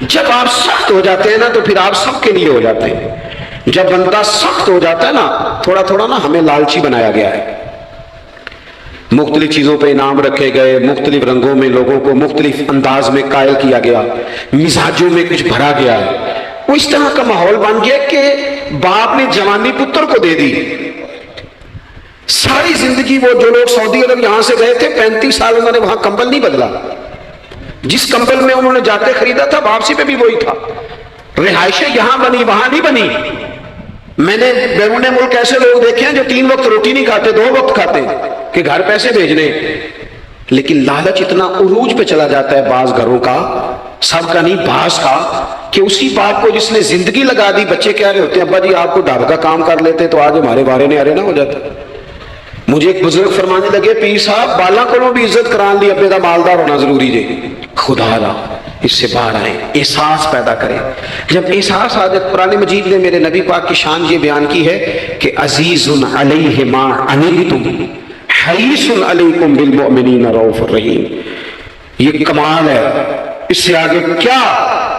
جب آپ سخت ہو جاتے ہیں نا تو پھر آپ سب کے لیے ہو جاتے ہیں. جب بندہ سخت ہو جاتا ہے نا تھوڑا تھوڑا نا ہمیں لالچی بنایا گیا ہے. مختلف چیزوں پہ انعام رکھے گئے, مختلف رنگوں میں لوگوں کو مختلف انداز میں قائل کیا گیا, مزاجوں میں کچھ بھرا گیا. وہ اس طرح کا ماحول بن گیا کہ باپ نے جوانی پتر کو دے دی. ساری زندگی وہ جو لوگ سعودی عرب یہاں سے گئے تھے 35 سال انہوں نے وہاں کمبل نہیں بدلا. جس کمبل میں انہوں نے جا کے خریدا تھا واپسی پہ بھی وہی تھا. رہائشیں یہاں بنی وہاں نہیں بنی. میں نے بیرون ملک ایسے لوگ دیکھے ہیں جو 3 وقت روٹی نہیں کھاتے, 2 وقت کھاتے کہ گھر پیسے بھیجنے. لیکن لالچ اتنا عروج پہ چلا جاتا ہے بعض گھروں کا, سب کا نہیں بعض کا, کہ اسی باپ کو جس نے زندگی لگا دی, بچے کہہ رہے ہوتے ہیں ابا جی آپ کو ڈھابہ کا کام کر لیتے تو آج ہمارے بارے نے ارے نہ ہو جاتا. مجھے ایک بزرگ فرمانے لگے پیر صاحب بالا کو بھی عزت کران لی, ابے کا مالدار ہونا ضروری ہے. خدا را اس سے باہر آئے, احساس پیدا کریں. جب احساس آ جائے, قرآن مجید نے میرے نبی پاک کی شان یہ بیان کی ہے کہ عزیز علیہ ما عنتم حریص علیکم بالمؤمنین رؤوف الرحیم. یہ کمال ہے, اس سے آگے کیا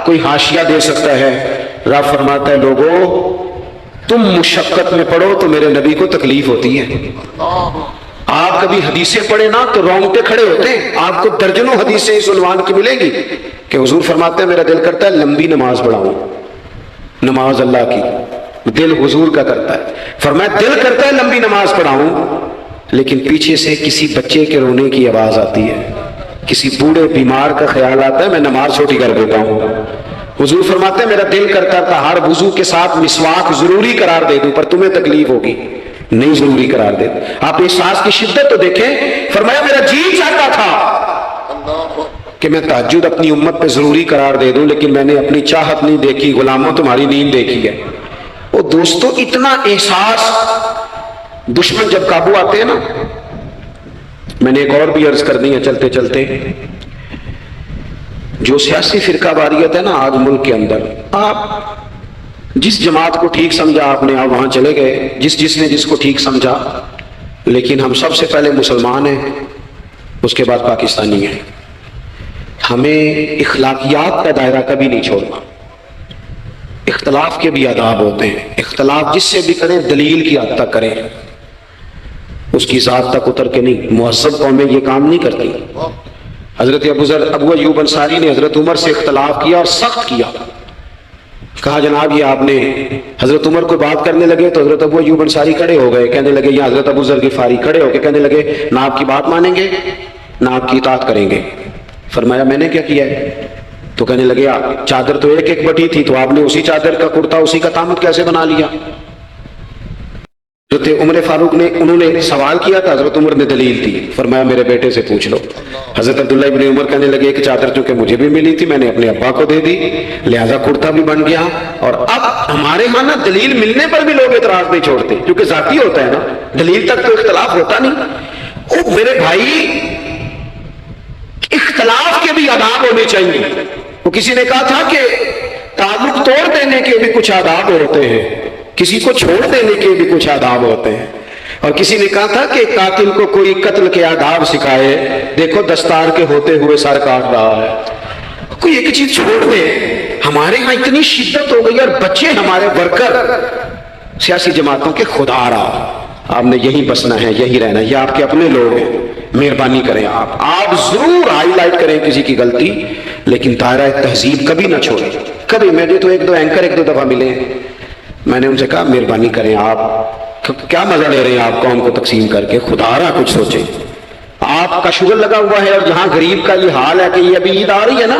کوئی حاشیہ دے سکتا ہے. رب فرماتا ہے لوگو تم مشقت میں پڑھو تو میرے نبی کو تکلیف ہوتی ہے. آپ کبھی حدیثیں پڑھیں نا تو رونگٹے کھڑے ہوتے ہیں. آپ کو درجنوں حدیثیں اس عنوان کی ملیں گی کہ حضور فرماتے ہیں میرا دل کرتا ہے لمبی نماز پڑھاؤں. نماز اللہ کی, دل حضور کا کرتا ہے. فرمایا دل کرتا ہے لمبی نماز پڑھاؤں, لیکن پیچھے سے کسی بچے کے رونے کی آواز آتی ہے, کسی بوڑھے بیمار کا خیال آتا ہے, میں نماز چھوٹی کر دیتا ہوں. حضور فرماتے ہیں میرا دل کرتا تھا ہر وضو کے ساتھ مسواک ضروری قرار دے دوں, پر تمہیں تکلیف ہوگی, نہیں ضروری قرار دے. آپ احساس کی شدت تو دیکھیں. فرمایا میرا جی چاہتا تھا کہ میں تہجد اپنی امت پہ ضروری قرار دے دوں, لیکن میں نے اپنی چاہت نہیں دیکھی, غلاموں تمہاری نیند دیکھی ہے. وہ دوستو اتنا احساس, دشمن جب قابو آتے ہیں نا, میں نے ایک اور بھی عرض کر دی ہے چلتے چلتے, جو سیاسی فرقہ واریت ہے نا آج ملک کے اندر, آپ جس جماعت کو ٹھیک سمجھا آپ نے, آپ وہاں چلے گئے, جس نے جس کو ٹھیک سمجھا, لیکن ہم سب سے پہلے مسلمان ہیں, اس کے بعد پاکستانی ہیں. ہمیں اخلاقیات کا دائرہ کبھی نہیں چھوڑنا. اختلاف کے بھی آداب ہوتے ہیں, اختلاف جس سے بھی کریں دلیل کی حد تک کریں, اس کی ذات تک اتر کے نہیں. مہذب قومیں یہ کام نہیں کرتی. حضرت ابو ایوب انصاری نے حضرت عمر سے اختلاف کیا اور سخت کیا. کہا جناب یہ آپ نے, حضرت عمر کو بات کرنے لگے تو حضرت ابو ایوب انصاری کھڑے ہو گئے, کہنے لگے یا حضرت ابو ذر غفاری کھڑے ہو کے کہنے لگے نہ آپ کی بات مانیں گے نہ آپ کی اطاعت کریں گے. فرمایا میں نے کیا کیا ہے؟ تو کہنے لگے چادر تو ایک بٹی تھی, تو آپ نے اسی چادر کا کرتا اسی کا تامت کیسے بنا لیا؟ حضرت عمر فاروق نے, انہوں نے سوال کیا تھا, حضرت عمر نے دلیل دی. فرمایا میرے بیٹے سے پوچھ لو. حضرت عبداللہ ابن عمر کہنے لگے کہ چادر چونکہ مجھے بھی ملی تھی میں نے اپنے ابا کو دے دی, لہذا کرتا بھی بن گیا. اور اب ہمارے ہاں نا دلیل ملنے پر بھی لوگ اعتراض نہیں چھوڑتے, کیونکہ ذاتی ہوتا ہے نا, دلیل تک تو اختلاف ہوتا نہیں. او میرے بھائی اختلاف کے بھی آداب ہونے چاہیے. وہ کسی نے کہا تھا کہ تعلق توڑ دینے کے بھی کچھ آداب ہوتے ہیں, کسی کو چھوڑ دینے کے بھی کچھ آداب ہوتے ہیں. اور کسی نے کہا تھا کہ قاتل کو کوئی قتل کے آداب سکھائے, دیکھو دستار کے ہوتے ہوئے سر کاٹ رہا ہے. کوئی ایک چیز چھوڑ دے. ہمارے ہاں اتنی شدت ہو گئی اور بچے ہمارے ورکر سیاسی جماعتوں کے خدا رہا, آپ نے یہی بسنا ہے یہی رہنا ہے, یہ آپ کے اپنے لوگ ہیں, مہربانی کریں آپ ضرور ہائی لائٹ کریں کسی کی غلطی, لیکن دائرہ تہذیب کبھی نہ چھوڑیں. کبھی مجھے تو ایک دو دفعہ ملے, میں نے ان سے کہا مہربانی کریں, آپ کیا مزہ لے رہے ہیں آپ قوم کو تقسیم کر کے, خدا را کچھ سوچیں. آپ کا شوگر لگا ہوا ہے اور جہاں غریب کا یہ حال ہے کہ یہ ابھی عید آ رہی ہے نا,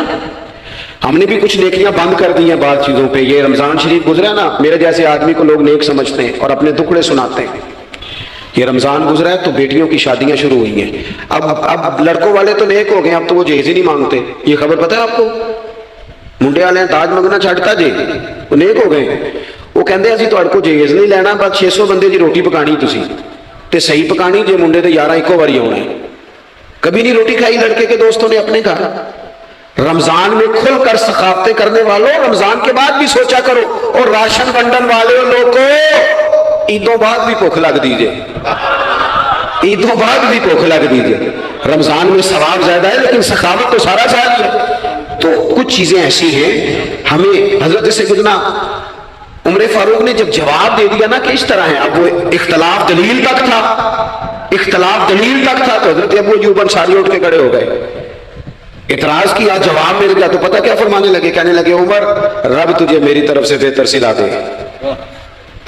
ہم نے بھی کچھ نیکیاں بند کر دی ہیں بعض چیزوں پہ. یہ رمضان شریف گزرا ہے نا, میرے جیسے آدمی کو لوگ نیک سمجھتے ہیں اور اپنے دکھڑے سناتے ہیں. یہ رمضان گزرا ہے تو بیٹیوں کی شادیاں شروع ہوئی ہیں. اب لڑکوں والے تو نیک ہو گئے, اب تو وہ جہیز ہی نہیں مانگتے. یہ خبر پتہ ہے آپ کو؟ منڈے والے تاج منگنا چھڈتا جی, وہ نیک ہو گئے. وہ کہندے اسی تہاڈے کو جہیز نہیں لینا, بس 600 بندے دی روٹی پکانی تسی, تے صحیح پکانی جے منڈے تے 11 ایکو واری آنا ہے. کبھی نہیں روٹی کھائی لڑکے کے دوستوں نے اپنے گھر. رمضان میں کھل کر ثقافتیں کرنے والوں رمضان کے بعد بھی سوچا کرو, اور راشن بنڈن والے لوگوں عیدوں بعد بھی بھوک لگ دیجئے, عیدوں بعد بھی بھوک لگ دیجئے. رمضان میں ثواب زیادہ ہے لیکن سخاوت تو سارا سال ہے. تو کچھ چیزیں ایسی ہیں ہمیں حضرت سیدنا عمر فاروق نے جب جواب دے دیا نا کہ اس طرح ہے، اب وہ اختلاف دلیل تک تھا، اختلاف دلیل تک تھا، تو حضرت ابو ایوب انصاری اٹھ کے کھڑے ہو گئے، اعتراض کیا، جواب مل گیا، تو پتہ کیا فرمانے لگے، کہنے لگے عمر رب تجھے میری طرف سے بہتر سلا دے،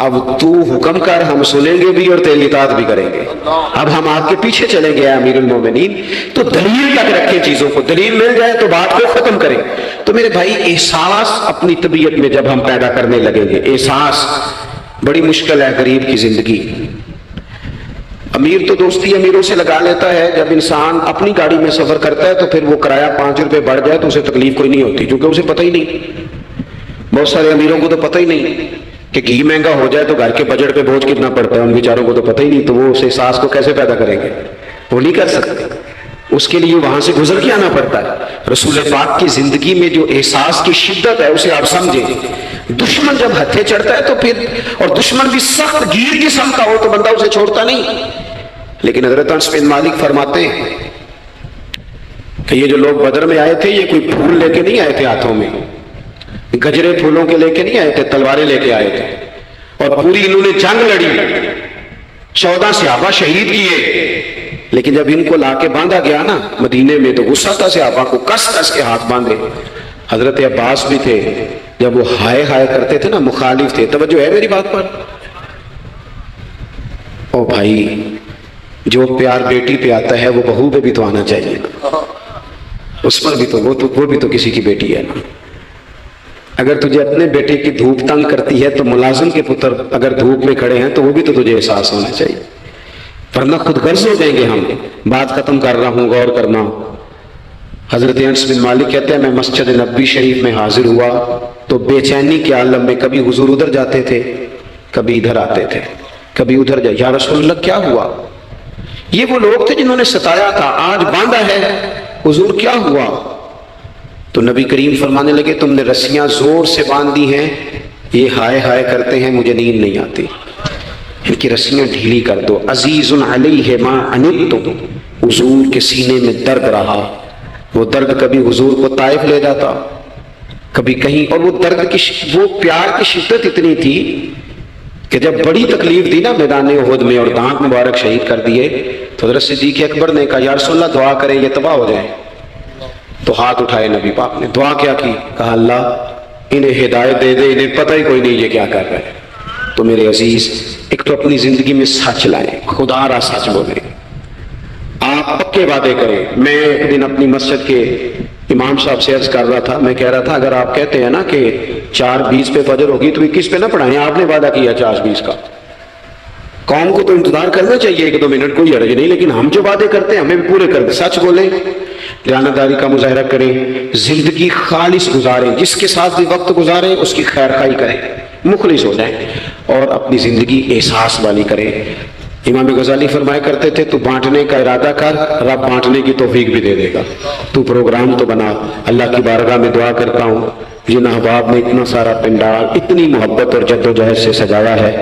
اب تو حکم کر، ہم سنیں گے بھی اور تیری اطاعت بھی کریں گے، اب ہم آپ کے پیچھے چلیں گے امیر المومنین۔ تو دلیل تک رکھیں چیزوں کو، دلیل مل جائے تو بات کو ختم کریں۔ تو میرے بھائی احساس اپنی طبیعت میں جب ہم پیدا کرنے لگیں گے، احساس بڑی مشکل ہے غریب کی زندگی۔ امیر تو دوستی امیروں سے لگا لیتا ہے، جب انسان اپنی گاڑی میں سفر کرتا ہے تو پھر وہ کرایہ 5 روپے بڑھ جائے تو اسے تکلیف کوئی نہیں ہوتی، کیونکہ اسے پتہ ہی نہیں، بہت سارے امیروں کو تو پتہ ہی نہیں کہ گھی مہنگا ہو جائے تو گھر کے بجٹ پہ بوجھ کتنا پڑتا ہے، ان بیچاروں کو تو پتہ ہی نہیں، تو وہ اس احساس کو کیسے پیدا کریں گے، وہ نہیں کر سکتے، اس کے لیے وہاں سے گزر کے آنا پڑتا ہے۔ رسول پاک کی زندگی میں جو احساس کی شدت ہے اسے آپ سمجھیں، دشمن جب ہتھے چڑھتا ہے تو پھر، اور دشمن بھی سخت گیر قسم کا ہو تو بندہ اسے چھوڑتا نہیں۔ لیکن حضرت انس بن مالک فرماتے ہیں کہ یہ جو لوگ بدر میں آئے تھے یہ کوئی پھول لے کے نہیں آئے تھے ہاتھوں میں، گجرے پھولوں کے لے کے نہیں آئے تھے، تلواریں لے کے آئے تھے، اور پوری انہوں نے جنگ لڑی، 14 صحابہ شہید کیے، لیکن جب ان کو لا کے باندھا گیا نا مدینے میں تو غصہ تھا صحابہ کو، کس کس کے ہاتھ باندھے۔ حضرت عباس بھی تھے، جب وہ ہائے ہائے کرتے تھے نا، مخالف تھے، توجہ ہے میری بات پر؟ او بھائی، جو پیار بیٹی پہ آتا ہے وہ بہو پہ بھی تو آنا چاہیے، اس پر بھی تو وہ بھی تو کسی کی بیٹی ہے نا۔ اگر تجھے اپنے بیٹے کی دھوپ تنگ کرتی ہے تو ملازم کے پتر اگر دھوپ میں کھڑے ہیں تو وہ بھی تو تجھے احساس ہونا چاہیے، ورنہ خود غرض ہو جائیں گے ہم۔ بات ختم کر رہا ہوں، غور کرنا۔ حضرت انس بن مالک کہتے ہیں میں مسجد نبوی شریف میں حاضر ہوا تو بے چینی کے عالم میں کبھی حضور ادھر جاتے تھے، کبھی ادھر آتے تھے، کبھی ادھر جائے، یا رسول اللہ کیا ہوا؟ یہ وہ لوگ تھے جنہوں نے ستایا تھا، آج باندھا ہے، حضور کیا ہوا؟ تو نبی کریم فرمانے لگے تم نے رسیاں زور سے باندھ دی ہیں، یہ ہائے ہائے کرتے ہیں، مجھے نیند نہیں آتی، ان کی رسیاں ڈھیلی کر دو۔ عزیز علیہ ما عنتم، حضور کے سینے میں درد رہا، وہ درد کبھی حضور کو طائف لے جاتا، کبھی کہیں، اور وہ درد کی وہ پیار کی شدت اتنی تھی کہ جب بڑی تکلیف دی نا میدان احد میں اور دانت مبارک شہید کر دیے تو حضرت صدیق اکبر نے کہا یا رسول اللہ دعا کریں یہ تباہ ہو جائیں، تو ہاتھ اٹھائے نبی پاک نے، دعا کیا کی؟ کہا اللہ انہیں ہدایت دے دے، انہیں پتہ ہی کوئی نہیں یہ کیا کر رہے ہیں۔ تو میرے عزیز، ایک تو اپنی زندگی میں سچ لائیں، خدا را سچ بولیں، آپ پکے وعدے کریں۔ میں ایک دن اپنی مسجد کے امام صاحب سے عرض کر رہا تھا، میں کہہ رہا تھا اگر آپ کہتے ہیں نا کہ 4:20 پہ فجر ہوگی تو 21 پہ نہ پڑھائیں، آپ نے وعدہ کیا 4:20 کا، قوم کو تو انتظار کرنا چاہیے 1-2 منٹ، کوئی حرج نہیں، لیکن ہم جو وعدے کرتے ہیں ہمیں بھی پورے کریں، سچ بولیں، دیانتداری کا مظاہرہ کریں، زندگی خالص گزاریں، جس کے ساتھ بھی وقت گزاریں اس کی خیر خواہی کریں، مخلص ہو جائیں، اور اپنی زندگی احساس والی کریں۔ امام غزالی فرمایا کرتے تھے تو بانٹنے کا ارادہ کر، رب بانٹنے کی توفیق بھی دے دے گا، تو پروگرام تو بنا۔ اللہ کی بارگاہ میں دعا کرتا ہوں جن احباب نے اتنا سارا پنڈال اتنی محبت اور جد و جہد سے سجایا ہے،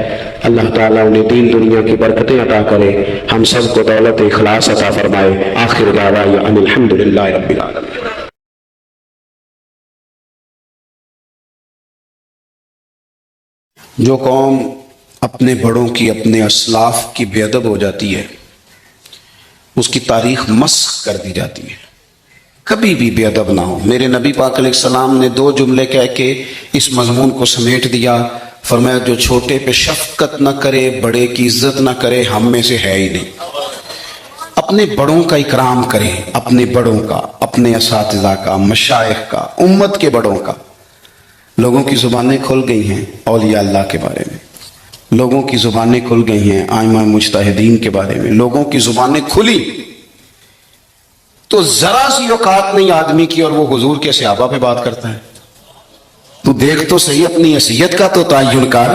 اللہ تعالیٰ انہیں دین دنیا کی برکتیں عطا کرے، ہم سب کو دولت اخلاص عطا فرمائے۔ آخر دعوانا ان الحمدللہ رب العالمین۔ جو قوم اپنے بڑوں کی، اپنے اسلاف کی بے ادب ہو جاتی ہے اس کی تاریخ مسخ کر دی جاتی ہے، کبھی بھی بے ادب نہ ہو۔ میرے نبی پاک علیہ السلام نے 2 جملے کہہ کے اس مضمون کو سمیٹ دیا، فرمایا جو چھوٹے پہ شفقت نہ کرے، بڑے کی عزت نہ کرے، ہم میں سے ہے ہی نہیں۔ اپنے بڑوں کا اکرام کریں، اپنے بڑوں کا، اپنے اساتذہ کا، مشائخ کا، امت کے بڑوں کا۔ لوگوں کی زبانیں کھل گئی ہیں اولیاء اللہ کے بارے میں، لوگوں کی زبانیں کھل گئی ہیں ائمہ مجتہدین کے بارے میں، لوگوں کی زبانیں کھلی تو ذرا سی اوقات نہیں آدمی کی اور وہ حضور کے صحابہ پہ بات کرتا ہے۔ تو دیکھ تو صحیح اپنی حیثیت کا تو تعین کر،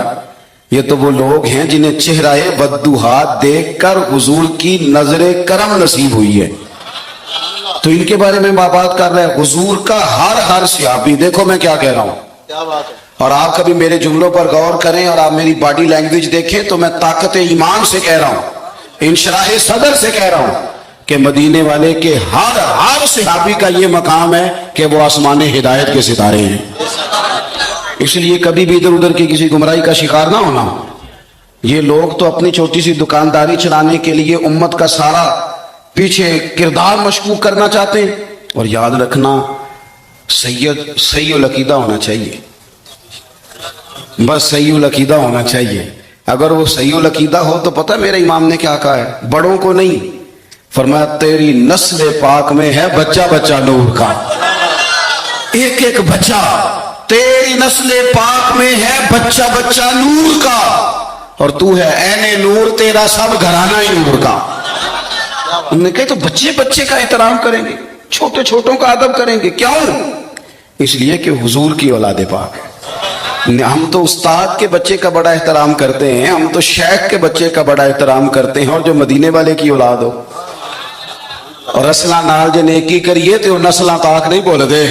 یہ تو وہ لوگ ہیں جنہیں چہرہ بدوحات دیکھ کر حضور کی نظر کرم نصیب ہوئی ہے، تو ان کے بارے میں بات کر رہے ہیں۔ حضور کا ہر صحابی، دیکھو میں کیا کہہ رہا ہوں، اور آپ کبھی میرے جملوں پر غور کریں اور آپ میری باڈی لینگویج دیکھیں تو میں طاقت ایمان سے کہہ رہا ہوں، انشراح صدر سے کہہ رہا ہوں کہ مدینے والے کے ہر صحابی کا یہ مقام ہے کہ وہ آسمان ہدایت کے ستارے ہیں. اس لیے کبھی بھی ادھر ادھر کی کسی گمراہی کا شکار نہ ہونا. یہ لوگ تو اپنی چھوٹی سی دکانداری چلانے کے لیے امت کا سارا پیچھے کردار مشکوک کرنا چاہتے ہیں. اور یاد رکھنا سید صحیح العقیدہ ہونا چاہیے، بس صحیح العقیدہ ہونا چاہیے. اگر وہ صحیح العقیدہ ہو تو پتہ میرے امام نے کیا کہا ہے، بڑوں کو نہیں، فرمایا تیری نسل پاک میں ہے بچہ بچہ نور کا. ایک ایک بچہ تیری نسل پاک میں ہے بچہ بچہ نور کا، اور تو ہے عین نور، تیرا سب گھرانہ ہی نور کا. انہوں نے کہا تو بچے بچے کا احترام کریں گے، چھوٹے چھوٹوں کا ادب کریں گے. کیوں؟ اس لیے کہ حضور کی اولاد پاک ہے. ہم تو استاد کے بچے کا بڑا احترام کرتے ہیں، ہم تو شیخ کے بچے کا بڑا احترام کرتے ہیں، اور جو مدینے والے کی اولاد ہو اور رسلہ نال جو نیکی کریے تو نسلہ پاک نہیں بول دے.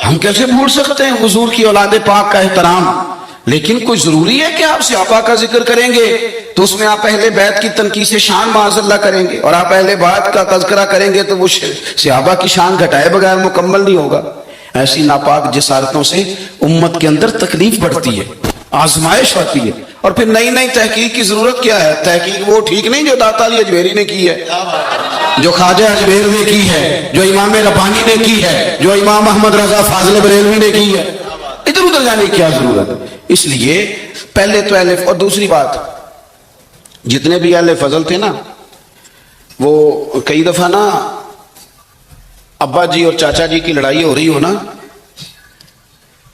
ہم کیسے بھول سکتے ہیں حضور کی اولاد پاک کا احترام؟ لیکن کوئی ضروری ہے کہ آپ صحابہ کا ذکر کریں گے تو اس میں آپ اہل بیت کی تنقیص شان معاذ اللہ کریں گے، اور آپ اہل بیت کا تذکرہ کریں گے تو وہ صحابہ کی شان گھٹائے بغیر مکمل نہیں ہوگا. ایسی ناپاک جسارتوں سے امت کے اندر تکلیف بڑھتی ہے، آزمائش ہوتی ہے. اور پھر نئی نئی تحقیق کی ضرورت کیا ہے؟ تحقیق وہ ٹھیک نہیں جو داتا علی اجمیری نے کی ہے، جو خواجہ اجمیر نے کی ہے، جو امام ربانی نے کی ہے، جو امام احمد رضا فاضل بریلوی نے کی ہے. ادھر ادھر جانے کی کیا ضرورت؟ اس لیے پہلے تو اہل، اور دوسری بات، جتنے بھی اہل فضل تھے نا، وہ کئی دفعہ نا ابا جی اور چاچا جی کی لڑائی ہو رہی ہو نا،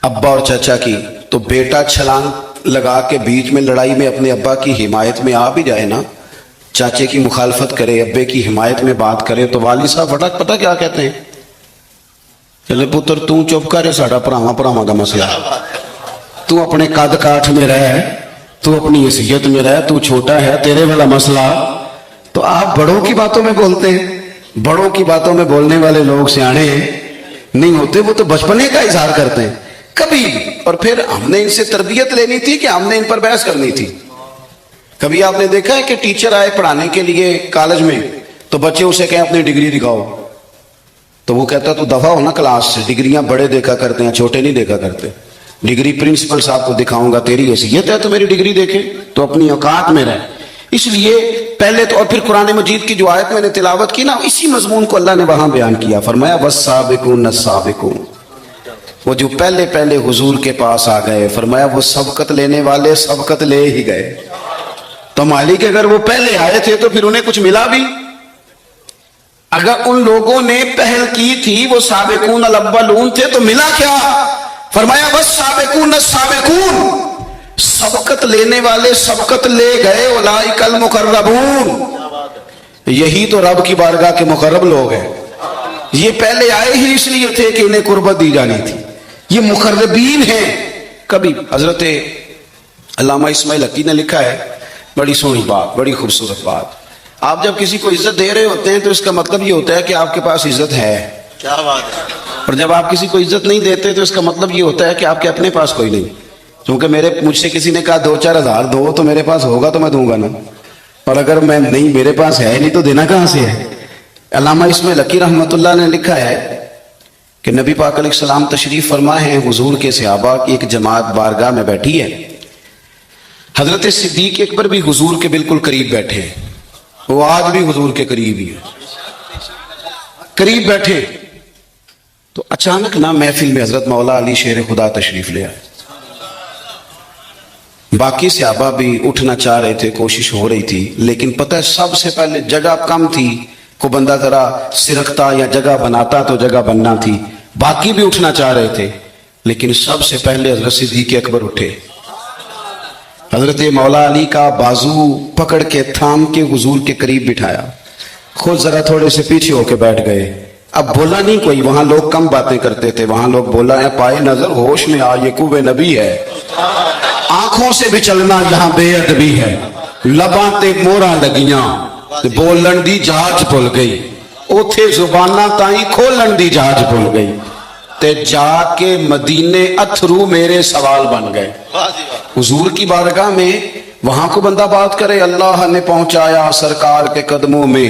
ابا اور چاچا کی، تو بیٹا چھلانگ لگا کے بیچ میں لڑائی میں اپنے ابا کی حمایت میں آ بھی جائے نا، چاچے کی مخالفت کرے، ابے کی حمایت میں بات کرے، تو والد صاحب فٹک پتہ کیا کہتے ہیں؟ چلے پتر تو چپ کرے، ساڑا پراواں پراواں کا مسئلہ، تو اپنے قد کاٹھ میں رہ، تو اپنی حیثیت میں رہ، تو چھوٹا ہے، تیرے والا مسئلہ. تو آپ بڑوں کی باتوں میں بولتے ہیں. بڑوں کی باتوں میں بولنے والے لوگ سیانے نہیں ہوتے، وہ تو بچپنے کا اظہار کرتے ہیں کبھی. اور پھر ہم نے ان سے تربیت لینی تھی کہ ہم نے ان پر بحث کرنی تھی. کبھی آپ نے دیکھا ہے کہ ٹیچر آئے پڑھانے کے لیے کالج میں تو بچے اسے کہیں اپنی ڈگری دکھاؤ، تو وہ کہتا تو دفعہ ہونا کلاس سے، ڈگریاں بڑے دیکھا کرتے ہیں چھوٹے نہیں دیکھا کرتے. ڈگری پرنسپل صاحب کو دکھاؤں گا، تیری حیثیت ہے تو میری ڈگری دیکھے، تو اپنی اوقات میں رہ. اس لیے پہلے تو، اور پھر قرآن مجید کی جو آیت میں نے تلاوت کی نا، اسی مضمون کو اللہ نے وہاں بیان کیا. فرمایا والسابقون السابقون، وہ جو پہلے پہلے حضور کے پاس آ گئے، فرمایا وہ سبقت لینے والے سبقت لے ہی گئے. تو مالک اگر وہ پہلے آئے تھے تو پھر انہیں کچھ ملا بھی. اگر ان لوگوں نے پہل کی تھی، وہ سابقون الاولون تھے، تو ملا کیا؟ فرمایا والسابقون السابقون، سبقت لینے والے سبقت لے گئے. اولئک المقربون، یہی تو رب کی بارگاہ کے مقرب لوگ ہیں. یہ پہلے آئے ہی اس لیے تھے کہ انہیں قربت دی جانی تھی، یہ مقربین ہیں. کبھی حضرت علامہ اسماعیل حقی نے لکھا ہے، بڑی سونی بات، بڑی خوبصورت بات. آپ جب کسی کو عزت دے رہے ہوتے ہیں تو اس کا مطلب یہ ہوتا ہے کہ آپ کے پاس عزت ہے. کیا بات ہے. اور جب آپ کسی کو عزت نہیں دیتے تو اس کا مطلب یہ ہوتا ہے کہ آپ کے اپنے پاس کوئی نہیں. کیونکہ مجھ سے کسی نے کہا 2-4 ہزار دو تو میرے پاس ہوگا تو میں دوں گا نا، اور اگر میں نہیں، میرے پاس ہے نہیں تو دینا کہاں سے ہے. علامہ اسماعیل حقی رحمۃ اللہ نے لکھا ہے کہ نبی پاک علیہ السلام تشریف فرما ہیں، حضور کے صحابہ کی ایک جماعت بارگاہ میں بیٹھی ہے. حضرت صدیق اکبر بھی حضور کے بالکل قریب بیٹھے، وہ آج بھی حضور کے قریب ہی قریب بیٹھے. تو اچانک نہ محفل میں حضرت مولا علی شیر خدا تشریف لے آئے. باقی صحابہ بھی اٹھنا چاہ رہے تھے، کوشش ہو رہی تھی، لیکن پتہ ہے سب سے پہلے جگہ کم تھی. کو بندہ ذرا سرکتا یا جگہ بناتا تو جگہ بننا تھی. باقی بھی اٹھنا چاہ رہے تھے، لیکن سب سے پہلے حضرت صدیق اکبر اٹھے. حضرت مولا علی کا بازو پکڑ کے تھام کے حضور کے قریب بٹھایا، خود ذرا تھوڑے سے پیچھے ہو کے بیٹھ گئے. اب بولا نہیں کوئی، وہاں لوگ کم باتیں کرتے تھے، وہاں لوگ بولا ہے پائے نظر ہوش میں آ، یہ کوبے نبی ہے. آنکھوں سے بھی چلنا یہاں بے ادبی ہے. لباں تے موراں لگیاں بولن دی جاج بھول گئی، اوتھے زباناں تائیں کھولن دی جاج بھول گئی. تے جا کے مدینے اتھرو میرے سوال بن گئے. حضور کی بارگاہ میں وہاں کو بندہ بات کرے، اللہ نے پہنچایا سرکار کے قدموں میں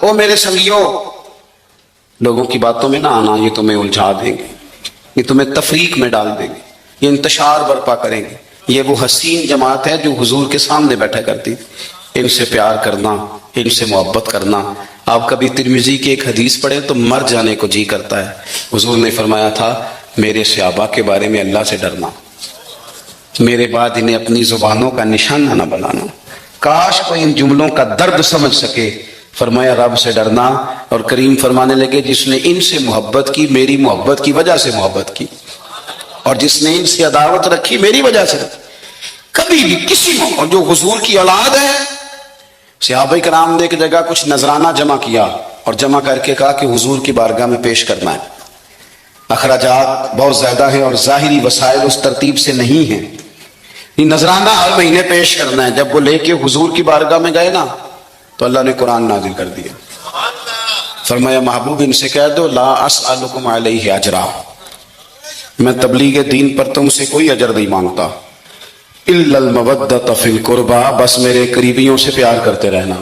او میرے سنگیوں، لوگوں کی باتوں میں نہ آنا، یہ تمہیں الجھا دیں گے، یہ تمہیں تفریق میں ڈال دیں گے، یہ انتشار برپا کریں گے. یہ وہ حسین جماعت ہے جو حضور کے سامنے بیٹھا کرتی تھی. ان سے پیار کرنا، ان سے محبت کرنا. آپ کبھی ترمذی کی ایک حدیث پڑھیں تو مر جانے کو جی کرتا ہے. حضور نے فرمایا تھا میرے صحابہ کے بارے میں اللہ سے ڈرنا، میرے بعد انہیں اپنی زبانوں کا نشانہ نہ بنانا. کاش کوئی ان جملوں کا درد سمجھ سکے. فرمایا رب سے ڈرنا، اور کریم فرمانے لگے جس نے ان سے محبت کی میری محبت کی وجہ سے محبت کی، اور جس نے ان سے عداوت رکھی میری وجہ سے. کبھی بھی کسی کو جو حضور کی اولاد ہے، صحابہ کرام نے ایک جگہ کچھ نذرانہ جمع کیا اور جمع کر کے کہا کہ حضور کی بارگاہ میں پیش کرنا ہے. اخراجات بہت زیادہ ہیں اور ظاہری وسائل اس ترتیب سے نہیں ہیں. یہ نذرانہ ہر مہینے پیش کرنا ہے. جب وہ لے کے حضور کی بارگاہ میں گئے نا تو اللہ نے قرآن نازل کر دیا. فرمایا محبوب ان سے کہہ دو لا اسألکم علیہ اجرا، میں تبلیغ دین پر تم سے کوئی اجر نہیں مانگتا. الا المودۃ فی القربى، بس میرے قریبیوں سے پیار کرتے رہنا،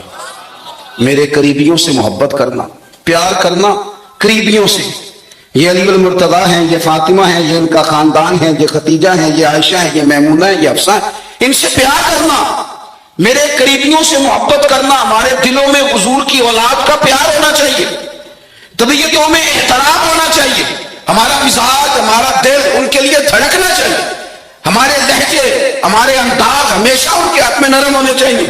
میرے قریبیوں سے محبت کرنا، پیار کرنا قریبیوں سے. یہ علی المرتضیٰ ہیں، یہ فاطمہ ہیں، یہ ان کا خاندان ہے، یہ ختیجہ ہیں، یہ عائشہ ہیں، یہ میمونہ ہیں، یہ حفصہ ہیں. ان سے پیار کرنا، میرے قریبیوں سے محبت کرنا. ہمارے دلوں میں حضور کی اولاد کا پیار ہونا چاہیے، طبیعتوں میں احترام ہونا چاہیے. ہمارا مزاج، ہمارا دل ان کے لیے دھڑکنا چاہیے. ہمارے لہجے، ہمارے انداز ہمیشہ ان کے حق میں نرم ہونے چاہیے.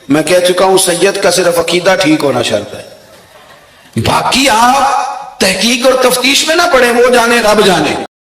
میں کہہ چکا ہوں سید کا صرف عقیدہ ٹھیک ہونا شرط ہے، باقی آپ تحقیق اور تفتیش میں نہ پڑے، وہ جانے رب جانے.